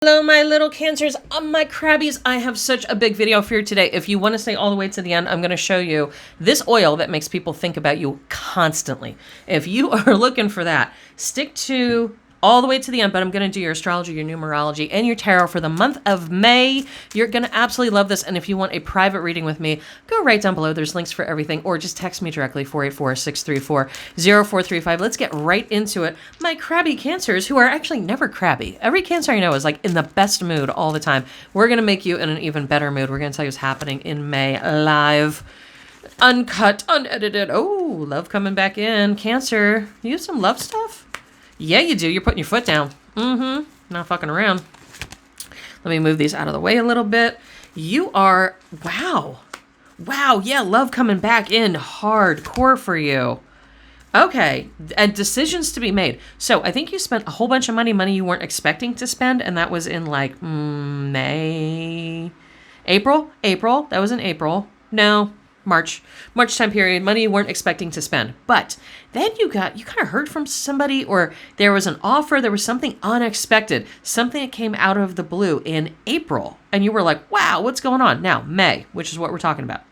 Hello, my little Cancers, my Crabbies. I have such a big video for you today. If you want to stay all the way to the end, I'm going to show you this oil that makes people think about you constantly. If you are looking for that, stick to all the way to the end, but I'm going to do your astrology, your numerology, and your tarot for the month of May. You're going to absolutely love this. And if you want a private reading with me, go right down below. There's links for everything, or just text me directly, 484-634-0435. Let's get right into it. My crabby Cancers, who are actually never crabby. Every Cancer I know is like in the best mood all the time. We're going to make you in an even better mood. We're going to tell you what's happening in May live. Uncut, unedited. Oh, love coming back in. Cancer, you have some love stuff? Yeah, you do. You're putting your foot down. Not fucking around. Let me move these out of the way a little bit. You are, wow. Wow, yeah, love coming back in hardcore for you. Okay, and decisions to be made. So I think you spent a whole bunch of money you weren't expecting to spend, and that was in like May, April? That was in April. No, March time period, money you weren't expecting to spend. But then you kind of heard from somebody, or there was an offer, there was something unexpected, something that came out of the blue in April. And you were like, wow, what's going on? Now, May, which is what we're talking about.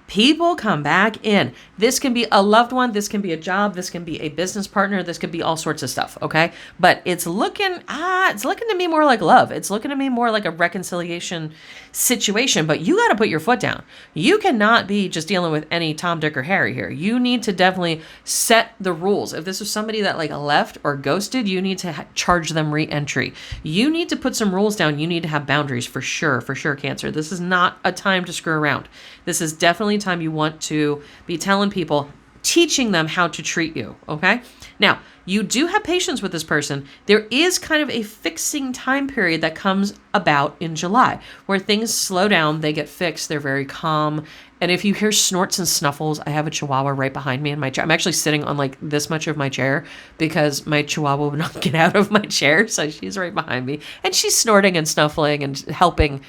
People come back in. This can be a loved one. This can be a job. This can be a business partner. This could be all sorts of stuff. Okay. But it's looking to me more like love. It's looking to me more like a reconciliation situation, but you got to put your foot down. You cannot be just dealing with any Tom, Dick, or Harry here. You need to definitely set the rules. If this was somebody that like left or ghosted, you need to charge them re-entry. You need to put some rules down. You need to have boundaries for sure, Cancer. This is not a time to screw around. This is definitely time you want to be telling people, teaching them how to treat you. Okay. Now, you do have patience with this person. There is kind of a fixing time period that comes about in July where things slow down, they get fixed, they're very calm. And if you hear snorts and snuffles, I have a chihuahua right behind me in my chair. I'm actually sitting on like this much of my chair because my chihuahua would not get out of my chair. So she's right behind me and she's snorting and snuffling and helping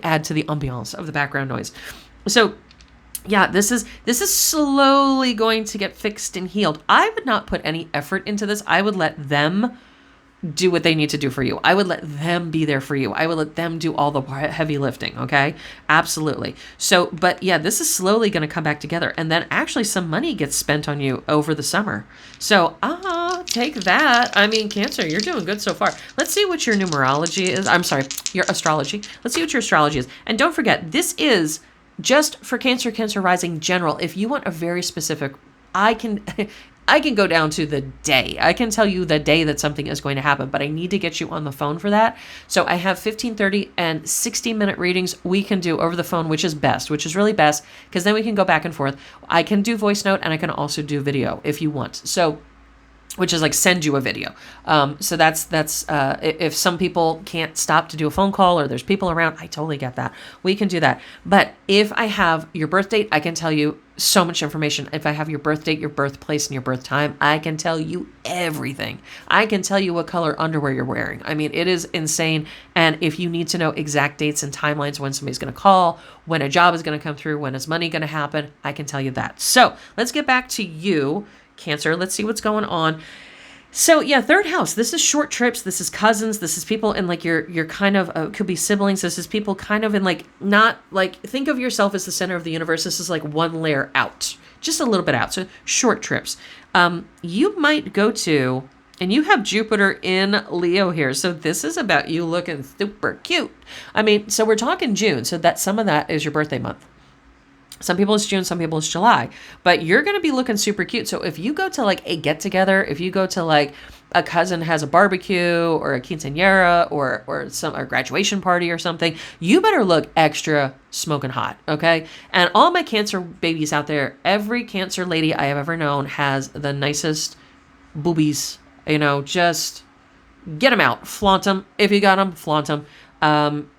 add to the ambiance of the background noise. So yeah, this is slowly going to get fixed and healed. I would not put any effort into this. I would let them do what they need to do for you. I would let them be there for you. I would let them do all the heavy lifting. Okay. Absolutely. So, but yeah, this is slowly going to come back together. And then actually some money gets spent on you over the summer. So, take that. I mean, Cancer, you're doing good so far. Let's see what your numerology is. I'm sorry, your astrology. Let's see what your astrology is. And don't forget, this is just for Cancer rising general. If you want a very specific, I can go down to the day. I can tell you the day that something is going to happen, but I need to get you on the phone for that. So I have 15, 30, and 60-minute readings we can do over the phone, which is really best, because then we can go back and forth. I can do voice note, and I can also do video if you want. So, which is like send you a video. So that's if some people can't stop to do a phone call or there's people around, I totally get that. We can do that. But if I have your birth date, I can tell you so much information. If I have your birth date, your birthplace, and your birth time, I can tell you everything. I can tell you what color underwear you're wearing. I mean, it is insane. And if you need to know exact dates and timelines when somebody's going to call, when a job is going to come through, when is money going to happen, I can tell you that. So let's get back to you, Cancer. Let's see what's going on. So yeah, third house. This is short trips. This is cousins. This is people in like your kind of could be siblings. This is people kind of in like, not like, think of yourself as the center of the universe. This is like one layer out, just a little bit out. So short trips. You might go to, and you have Jupiter in Leo here. So this is about you looking super cute. I mean, so we're talking June. So that some of that is your birthday month. Some people it's June, some people it's July, but you're going to be looking super cute. So if you go to like a get together, if you go to like a cousin has a barbecue or a quinceañera or a graduation party or something, you better look extra smoking hot. Okay. And all my Cancer babies out there, every Cancer lady I have ever known has the nicest boobies, just get them out, flaunt them. If you got them, flaunt them.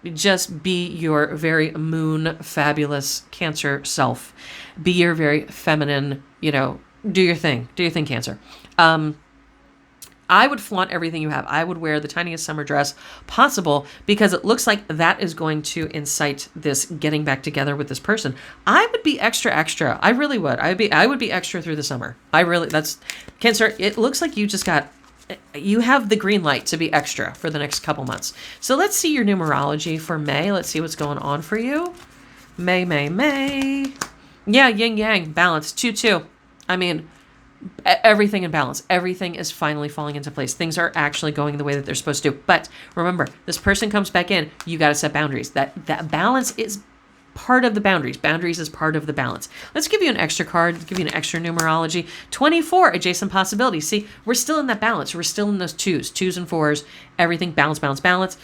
Just be your very moon, fabulous Cancer self. Be your very feminine, do your thing, Cancer. I would flaunt everything you have. I would wear the tiniest summer dress possible because it looks like that is going to incite this getting back together with this person. I would be extra. I really would. I would be extra through the summer. That's Cancer. It looks like you just got you have the green light to be extra for the next couple months. So let's see your numerology for May. Let's see what's going on for you. May. Yeah, yin yang, balance, 2-2. I mean, everything in balance. Everything is finally falling into place. Things are actually going the way that they're supposed to. But remember, this person comes back in, you got to set boundaries. That balance is part of the boundaries. Boundaries is part of the balance. Let's give you an extra card, give you an extra numerology. 24, adjacent possibilities. See, we're still in that balance. We're still in those twos and fours, everything balance.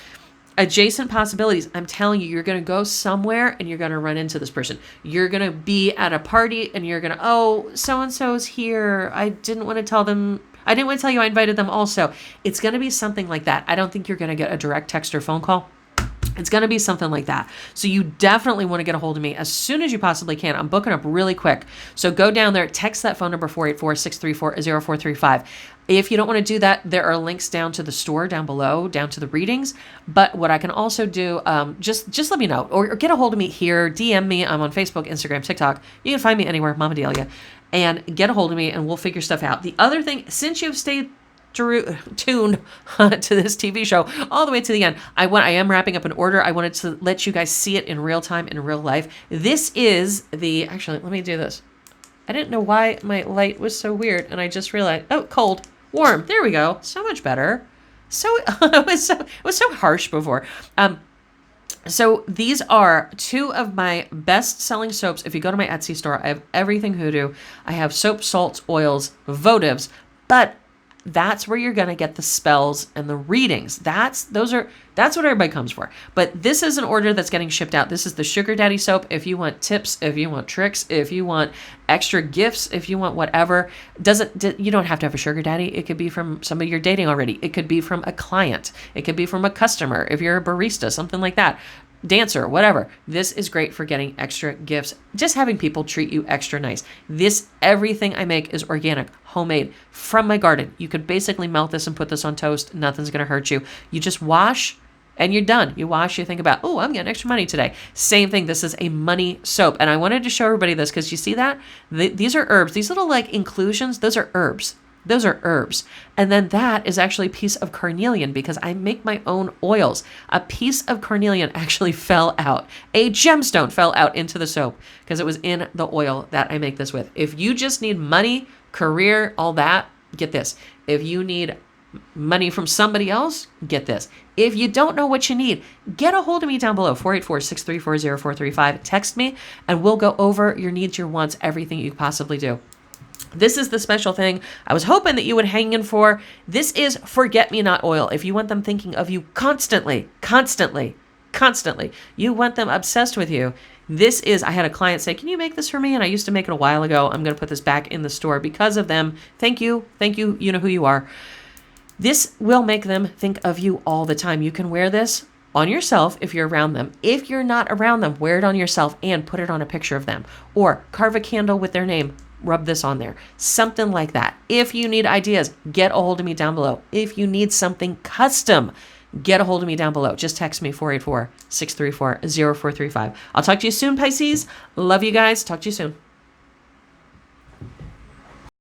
Adjacent possibilities. I'm telling you, you're going to go somewhere and you're going to run into this person. You're going to be at a party and you're going to, oh, so-and-so's here. I didn't want to tell you I invited them also. It's going to be something like that. I don't think you're going to get a direct text or phone call. It's going to be something like that. So you definitely want to get a hold of me as soon as you possibly can. I'm booking up really quick. So go down there, text that phone number 484-634-0435. If you don't want to do that, there are links down to the store down below, down to the readings. But what I can also do, just let me know or get a hold of me here. DM me. I'm on Facebook, Instagram, TikTok. You can find me anywhere, Mama Delia, and get a hold of me and we'll figure stuff out. The other thing, since you've stayed tuned to this TV show all the way to the end, I am wrapping up an order. I wanted to let you guys see it in real time, in real life. This is actually, let me do this. I didn't know why my light was so weird, and I just realized, oh, cold, warm. There we go. So much better. So it was so harsh before. So these are two of my best selling soaps. If you go to my Etsy store, I have everything hoodoo. I have soap, salts, oils, votives, but that's where you're going to get the spells and the readings. That's what everybody comes for. But this is an order that's getting shipped out. This is the Sugar Daddy soap. If you want tips, if you want tricks, if you want extra gifts, if you want whatever, you don't have to have a sugar daddy. It could be from somebody you're dating already. It could be from a client. It could be from a customer. If you're a barista, something like that. Dancer, whatever. This is great for getting extra gifts, just having people treat you extra nice. Everything I make is organic, homemade, from my garden. You could basically melt this and put this on toast. Nothing's going to hurt you. You just wash and you're done. You wash, you think about, oh, I'm getting extra money today. Same thing. This is a money soap. And I wanted to show everybody this because you see that? These are herbs. These little like inclusions, those are herbs. Those are herbs. And then that is actually a piece of carnelian because I make my own oils. A piece of carnelian actually fell out. A gemstone fell out into the soap because it was in the oil that I make this with. If you just need money, career, all that, get this. If you need money from somebody else, get this. If you don't know what you need, get a hold of me down below, 484-634-0435. Text me and we'll go over your needs, your wants, everything you possibly do. This is the special thing I was hoping that you would hang in for. This is forget-me-not oil. If you want them thinking of you constantly, you want them obsessed with you. I had a client say, can you make this for me? And I used to make it a while ago. I'm going to put this back in the store because of them. Thank you. You know who you are. This will make them think of you all the time. You can wear this on yourself if you're around them. If you're not around them, wear it on yourself and put it on a picture of them. Or carve a candle with their name. Rub this on there. Something like that. If you need ideas, get a hold of me down below. If you need something custom, get a hold of me down below. Just text me 484-634-0435. I'll talk to you soon, Pisces. Love you guys. Talk to you soon.